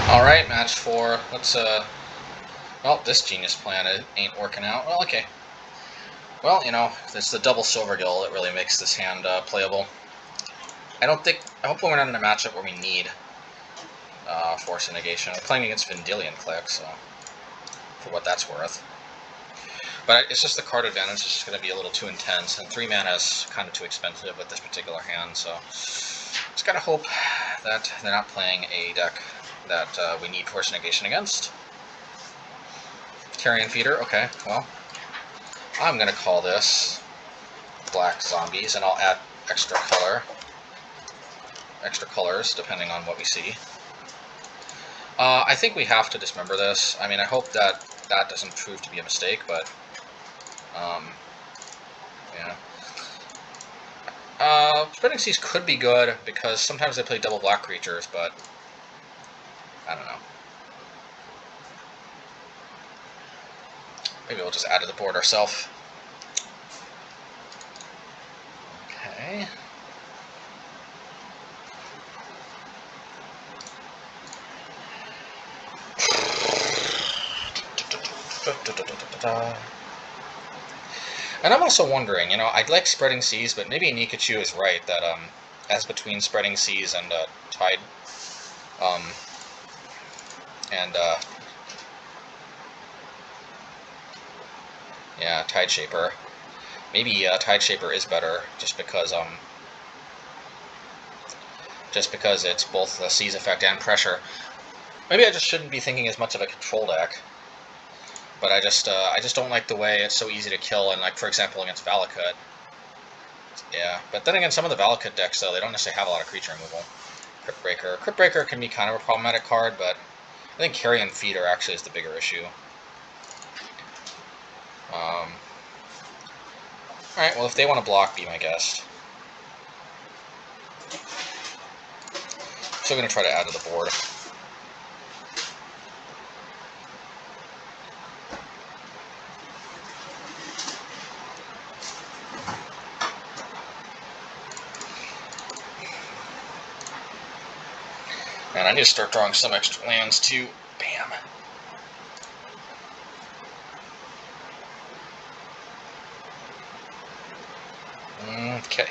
Alright, match 4. Let's, well, this genius plan ain't working out. Well, okay. Well, you know, it's the double Silvergill that really makes this hand playable. I hope we're not in a matchup where we need Force and Negation. We're playing against Vendilion Click, so, for what that's worth. But it's just the card advantage is just going to be a little too intense, and 3 mana is kind of too expensive with this particular hand, so just gotta hope that they're not playing a deck that we need Force Negation against. Carrion Feeder, okay, well, I'm gonna call this Black Zombies, and I'll add extra colors, depending on what we see. I think we have to dismember this. I mean, I hope that that doesn't prove to be a mistake, but, yeah. Spreading Seas could be good, because sometimes they play double black creatures, but I don't know. Maybe we'll just add to the board ourselves. Okay. And I'm also wondering, you know, I'd like Spreading Seas, but maybe Nikachu is right that, as between Spreading Seas and Tide, yeah, Tide Shaper. Maybe Tide Shaper is better, just because it's both the Seas effect and pressure. Maybe I just shouldn't be thinking as much of a control deck. But I just don't like the way it's so easy to kill, and like for example against Valakut. Yeah, but then again, some of the Valakut decks though, they don't necessarily have a lot of creature removal. Crypt Breaker. Crypt Breaker can be kind of a problematic card, but I think Carrion Feeder actually is the bigger issue. Alright, well if they want to block, be my guest. Still going to try to add to the board. Man, I need to start drawing some extra lands too. Bam. Okay.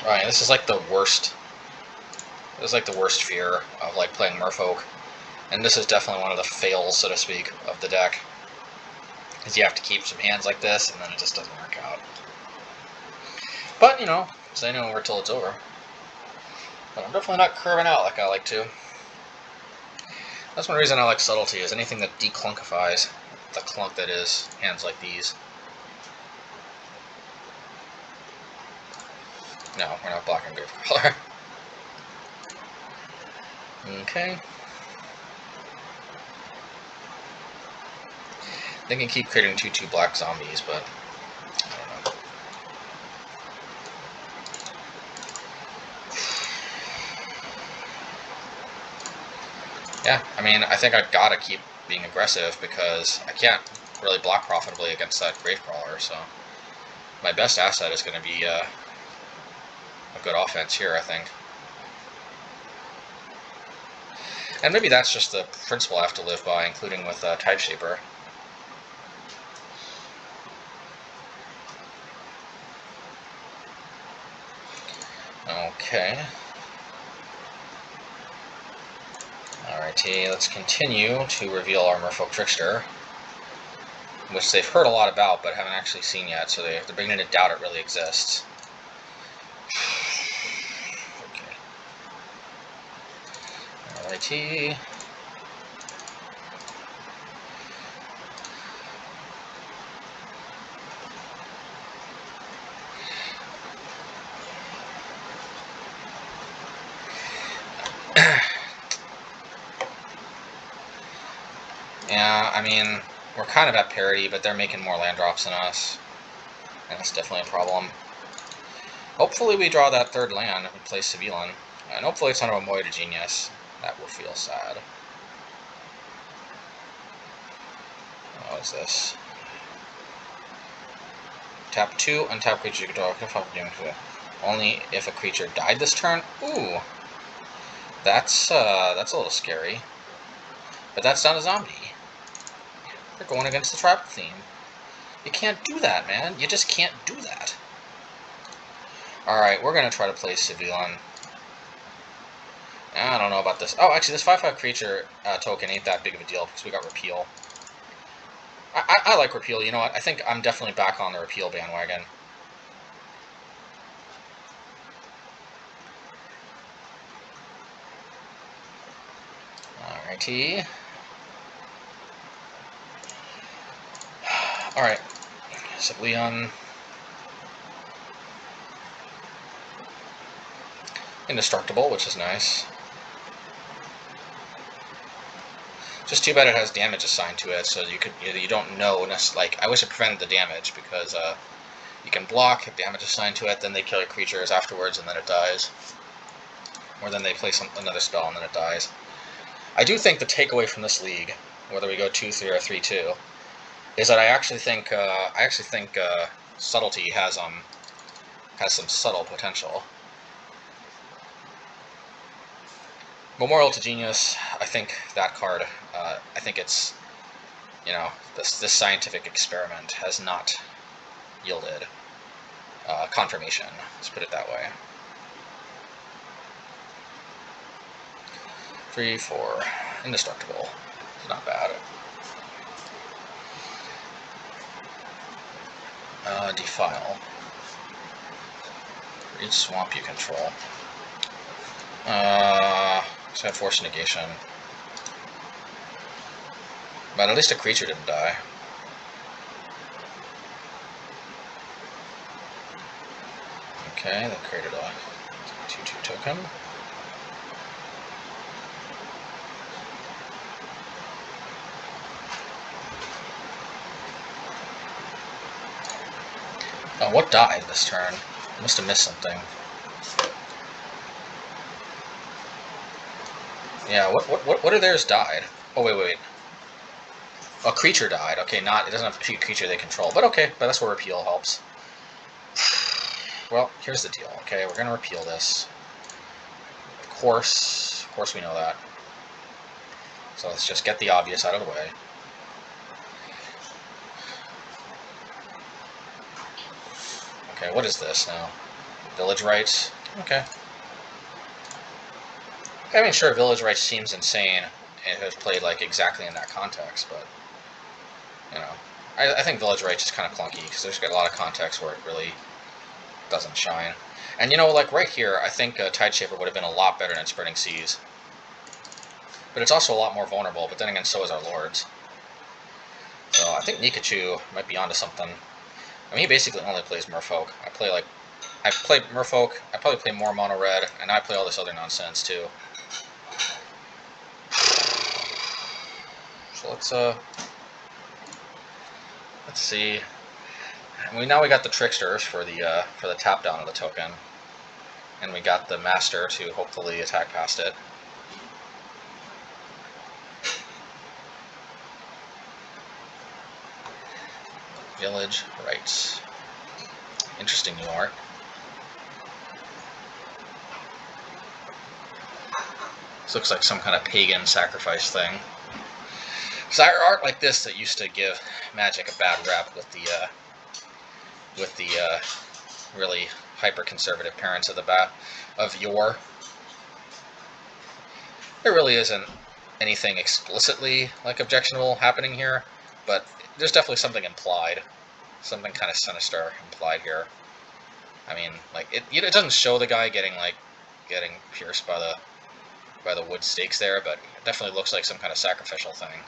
Right, this is like the worst. This is like the worst fear of like playing Merfolk. And this is definitely one of the fails, so to speak, of the deck. Is you have to keep some hands like this, and then it just doesn't work out. But, you know, say no over till it's over. But I'm definitely not curving out like I like to. That's one reason I like Subtlety, is anything that declunkifies the clunk that is hands like these. No, we're not blocking Gravecaller. Okay. They can keep creating 2/2 black zombies, but I don't know. Yeah, I mean, I think I've got to keep being aggressive because I can't really block profitably against that Gravecrawler, so my best asset is going to be a good offense here, I think. And maybe that's just the principle I have to live by, including with Tide Shaper. Okay. Alrighty, let's continue to reveal our Merfolk Trickster, which they've heard a lot about but haven't actually seen yet, so they're beginning to doubt it really exists. Okay. Alrighty. Yeah, I mean, we're kind of at parity, but they're making more land drops than us, and that's definitely a problem. Hopefully we draw that third land and we play Svyelun, and hopefully it's not a Moida Genius. That will feel sad. What is this? Tap 2, untap creature you can draw. Only if a creature died this turn? Ooh! That's a little scary. But that's not a zombie. They're going against the tribal theme. You can't do that, man. You just can't do that. Alright, we're going to try to play Svyelun. I don't know about this. Oh, actually, this 5/5 creature token ain't that big of a deal because we got Repeal. I like Repeal. You know what? I think I'm definitely back on the Repeal bandwagon. Alrighty. Alright. Svyelun. Indestructible, which is nice. Just too bad it has damage assigned to it, so you don't know. Like, I wish it prevented the damage because you can block, have damage assigned to it, then they kill your creatures afterwards, and then it dies. Or then they play another spell and then it dies. I do think the takeaway from this league, whether we go 2-3 or 3-2, is that I actually think Subtlety has some subtle potential. Memorial to Genius, I think that card, I think it's, you know, this scientific experiment has not yielded confirmation, let's put it that way. 3/4, indestructible, it's not bad. Defile. For each swamp you control. So I force negation. But at least a creature didn't die. Okay, they created a 2/2 token. Oh, what died this turn? I must have missed something. Yeah, what are theirs died? Oh, wait. A creature died. Okay, it doesn't have a creature they control, but okay, but that's where Repeal helps. Well, here's the deal, okay? We're gonna repeal this. Of course we know that. So let's just get the obvious out of the way. Okay, what is this now? Village Rites? Okay. I mean, sure, Village Rites seems insane. It has played, like, exactly in that context, but, you know. I think Village Rites is kind of clunky, because there's got a lot of context where it really doesn't shine. And, you know, like, right here, I think Tideshaper would have been a lot better than Spreading Seas. But it's also a lot more vulnerable, but then again, so is our Lords. So I think Nikachu might be onto something. I mean, he basically only plays Merfolk. I play Merfolk, I probably play more Mono Red, and I play all this other nonsense, too. So let's see. Now we got the Tricksters for the tap down of the token, and we got the Master to hopefully attack past it. Village Rites. Interesting new art. This looks like some kind of pagan sacrifice thing. So art like this that used to give Magic a bad rap with the really hyper-conservative parents of yore. There really isn't anything explicitly like objectionable happening here, but there's definitely something implied, something kind of sinister implied here. I mean, like it doesn't show the guy getting pierced by the wood stakes there, but it definitely looks like some kind of sacrificial thing.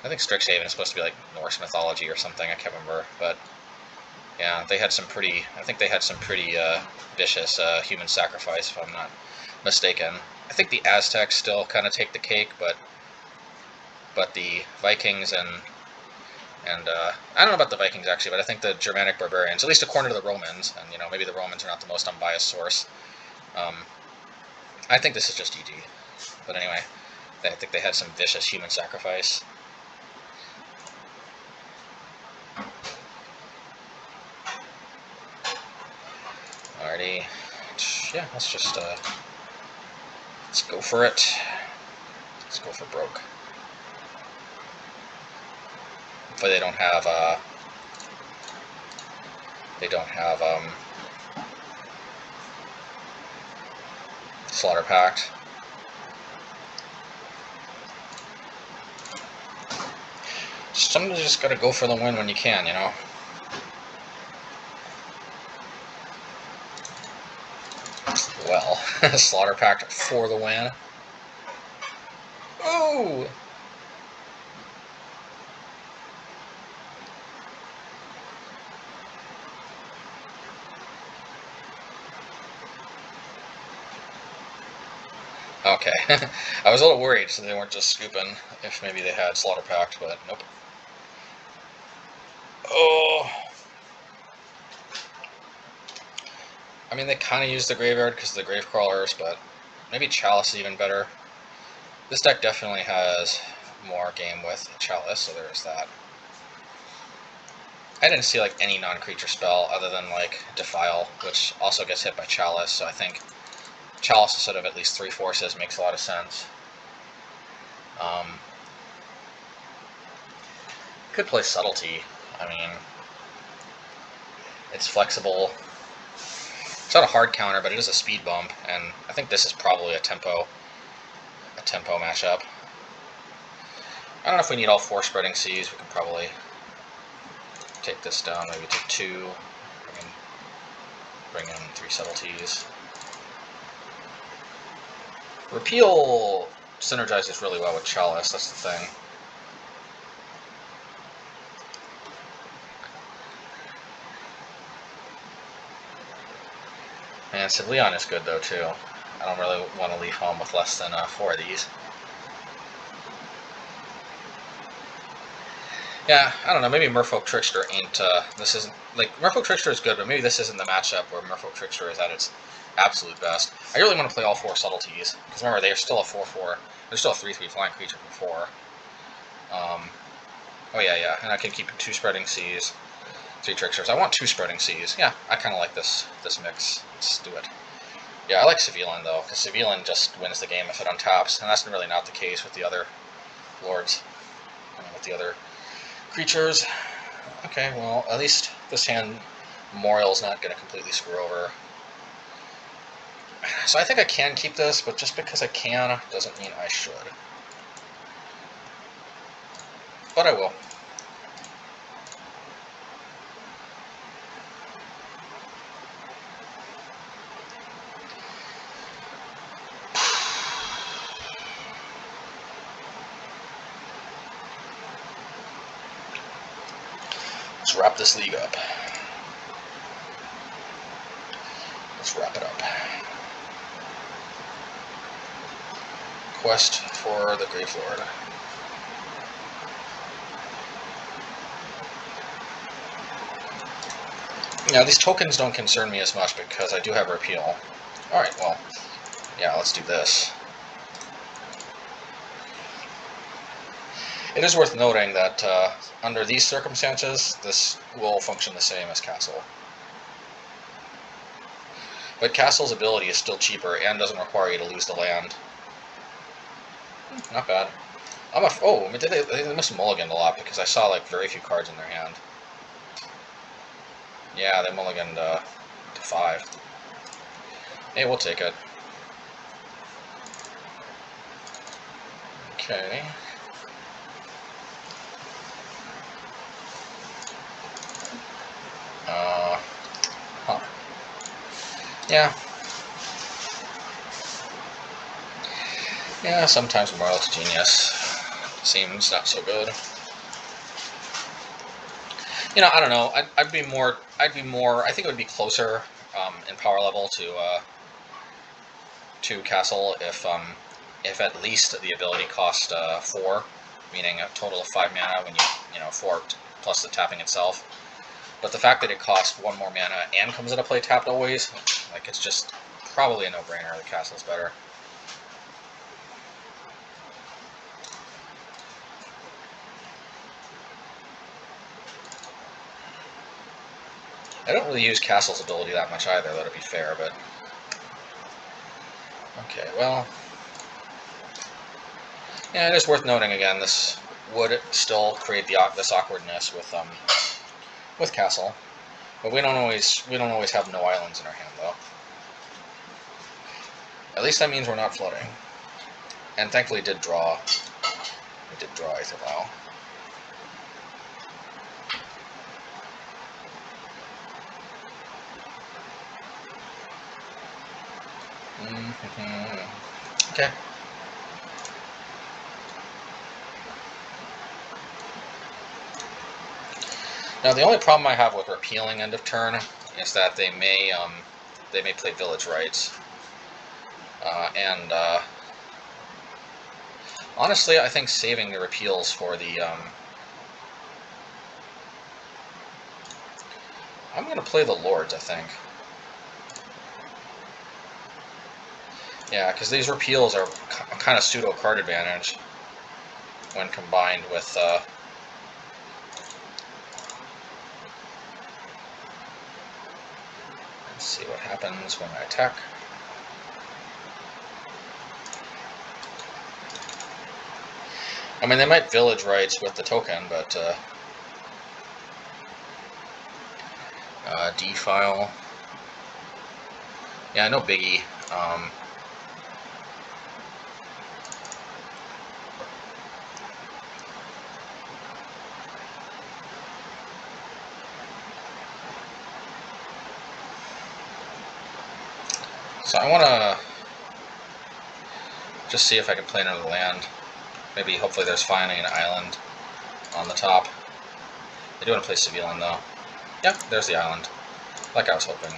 I think Strixhaven is supposed to be like Norse mythology or something. I can't remember, but yeah, they had some pretty. I think they had some pretty vicious human sacrifice, if I'm not mistaken. I think the Aztecs still kind of take the cake, but the Vikings and I don't know about the Vikings actually, but I think the Germanic barbarians, at least according to the Romans, and you know maybe the Romans are not the most unbiased source. I think this is just UD, but anyway, I think they had some vicious human sacrifice. Alrighty. yeah, let's just let's go for it. Let's go for broke. Hopefully they don't have Slaughter Pact. Sometimes you just gotta go for the win when you can, you know. Well, Slaughter Pact for the win. Ooh! Okay. I was a little worried so they weren't just scooping if maybe they had Slaughter Pact, but nope. Oh! I mean, they kind of use the graveyard because of the grave crawlers, but maybe Chalice is even better. This deck definitely has more game with Chalice, so there's that. I didn't see like any non-creature spell other than like Defile, which also gets hit by Chalice, so I think Chalice instead of at least 3 forces makes a lot of sense. Could play Subtlety. I mean, it's flexible. It's not a hard counter, but it is a speed bump, and I think this is probably a tempo matchup. I don't know if we need all 4 Spreading Seas. We can probably take this down maybe to 2. Bring in 3 Subtleties. Repeal synergizes really well with Chalice, that's the thing. And Svyelun is good though too. I don't really want to leave home with less than 4 of these. Yeah, I don't know, maybe Merfolk Trickster ain't, this isn't, like, Merfolk Trickster is good, but maybe this isn't the matchup where Merfolk Trickster is at its absolute best. I really want to play all 4 Subtleties, because remember, they are still a 4/4, they're still a 3/3 flying creature for 4. Oh yeah, and I can keep 2 Spreading Seas, 3 Tricksters. I want 2 Spreading Seas. Yeah, I kind of like this mix. Let's do it. Yeah, I like Svyelun though, because Svyelun just wins the game if it untaps, and that's really not the case with the other lords, with the other creatures. Okay, well, at least this hand, Memorial's not going to completely screw over. So I think I can keep this, but just because I can doesn't mean I should. But I will. Let's wrap this league up. Let's wrap it up. Quest for the Grave Lord. Now, these tokens don't concern me as much because I do have Repeal. Alright, well, yeah, let's do this. It is worth noting that under these circumstances, this will function the same as Castle. But Castle's ability is still cheaper and doesn't require you to lose the land. Not bad. Oh, they must have mulliganed a lot because I saw like very few cards in their hand. Yeah, they mulliganed to 5. Hey, we'll take it. Okay. Huh. Yeah. Yeah, sometimes Memorial to Genius seems not so good. You know, I don't know. I'd be more. I think it would be closer in power level to Castle if at least the ability cost 4, meaning a total of 5 mana when you know 4 plus the tapping itself. But the fact that it costs 1 more mana and comes into play tapped always, like it's just probably a no-brainer. The Castle's better. I don't really use Castle's ability that much either, let it be fair, but Okay, well, yeah, it is worth noting again. This would still create this awkwardness with Castle, but we don't always have no islands in our hand though. At least that means we're not flooding, and thankfully it did draw Aether Vial. Okay. Now the only problem I have with repealing end of turn is that they may play Village Rites, and honestly, I think saving the repeals for the I'm going to play the Lords, I think. Yeah, because these repeals are kind of pseudo card advantage when combined with let's see what happens when I attack. I mean, they might Village Rites with the token, but D-File. Yeah, no biggie. So I want to just see if I can play another land. Maybe, hopefully there's finally an island on the top. I do want to play Svyelun though. Yep, there's the island. Like I was hoping.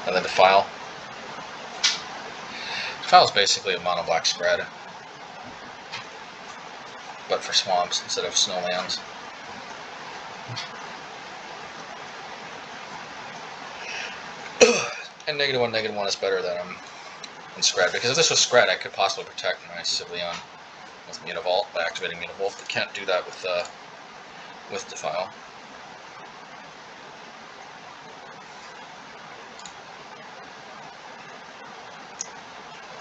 And then Defile. Defile is basically a mono black spread, but for swamps instead of snowlands. And -1/-1 is better than Scred, because if this was Scred, I could possibly protect my Svyelun with Mutavault by activating Mutavault, but can't do that with Defile.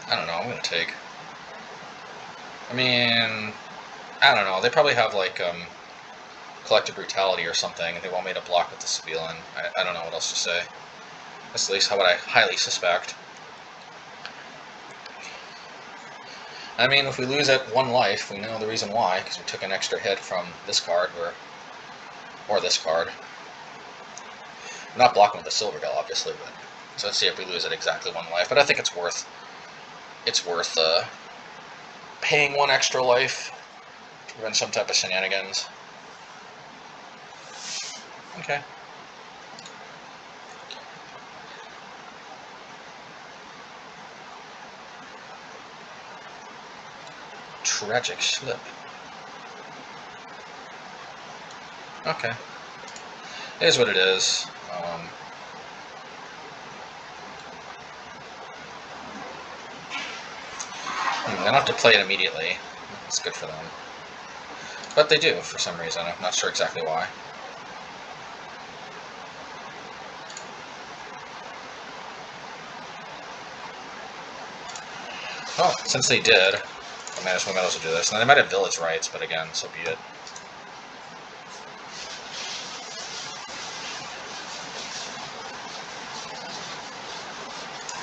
I don't know, I'm gonna take. I mean, I don't know, they probably have like Collective Brutality or something, and they want me to block with the Svyelun. I don't know what else to say. That's at least what I highly suspect. I mean, if we lose at 1 life, we know the reason why, because we took an extra hit from this card, or this card. I'm not blocking with the Silvergill, obviously, but so let's see if we lose at exactly 1 life. But I think it's worth paying 1 extra life to prevent some type of shenanigans. Okay. Tragic Slip. Okay. It is what it is. They don't have to play it immediately. It's good for them. But they do, for some reason. I'm not sure exactly why. Well, since they did, I might as well do this. Now, they might have Village Rites, but again, so be it.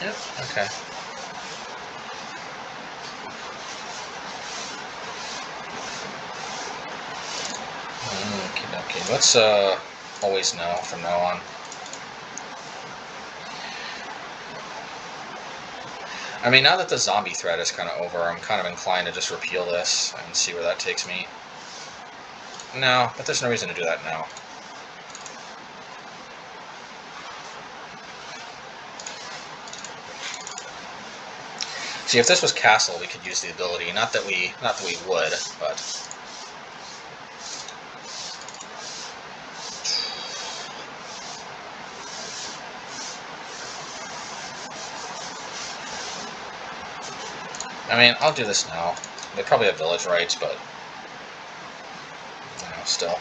Yep, okay. Okay, let's always know from now on. I mean, now that the zombie threat is kind of over, I'm kind of inclined to just repeal this and see where that takes me. No, but there's no reason to do that now. See, if this was Castle, we could use the ability. Not that we would, but. I mean, I'll do this now. They probably have village rights, but you know, still.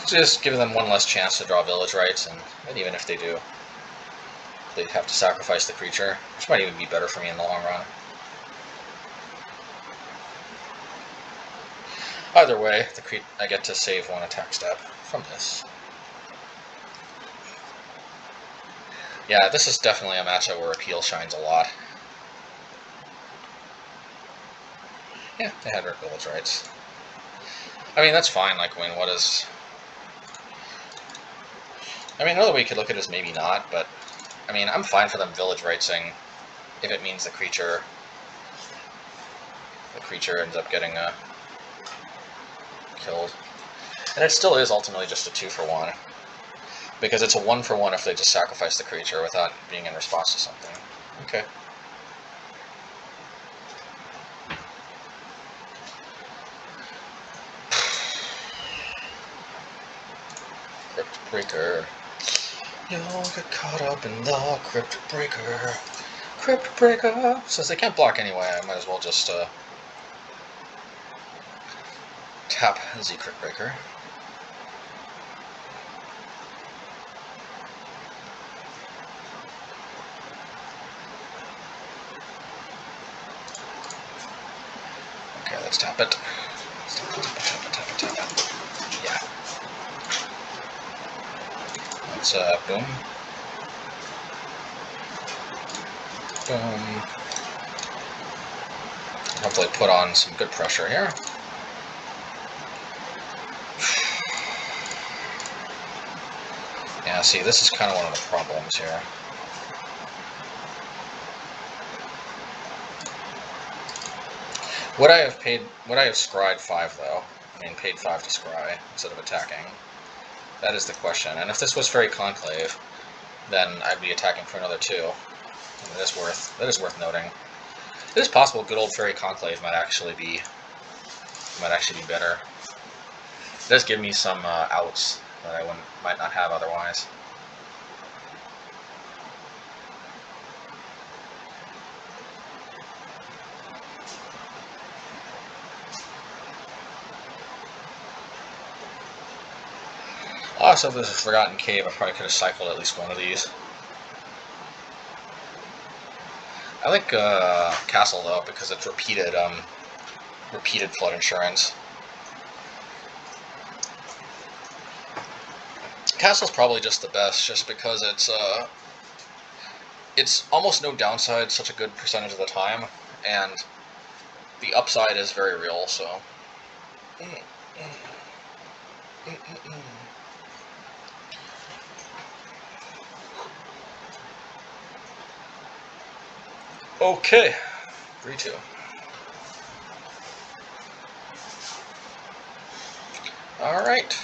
Just give them one less chance to draw village rights, and even if they do, they'd have to sacrifice the creature, which might even be better for me in the long run. Either way, I get to save one attack step from this. Yeah, this is definitely a matchup where Repeal shines a lot. Yeah, they had village rights. I mean, that's fine. Like, I mean, what is... I mean, another way you could look at it is maybe not, but... I mean, I'm fine for them village rightsing if it means the creature ends up getting killed. And it still is ultimately just a 2-for-1. Because it's a 1-for-1 if they just sacrifice the creature without being in response to something. Okay. Crypt Breaker. You'll get caught up in the Crypt Breaker. Crypt Breaker! Since they can't block anyway, I might as well just tap the Crypt Breaker. Okay, let's tap it. Tap it. Yeah. Let's, boom. Boom. Hopefully put on some good pressure here. Yeah, see, this is kind of one of the problems here. Would I have scryed 5 though? I mean, paid 5 to scry instead of attacking. That is the question. And if this was Fairy Conclave, then I'd be attacking for another 2. And that is worth noting. It is possible good old Fairy Conclave might actually be better. It does give me some outs that I might not have otherwise. Also, if this is a Forgotten Cave, I probably could have cycled at least one of these. I like Castle though because it's repeated flood insurance. Castle's probably just the best, just because it's almost no downside such a good percentage of the time, and the upside is very real. So. Okay, 3-2. All right.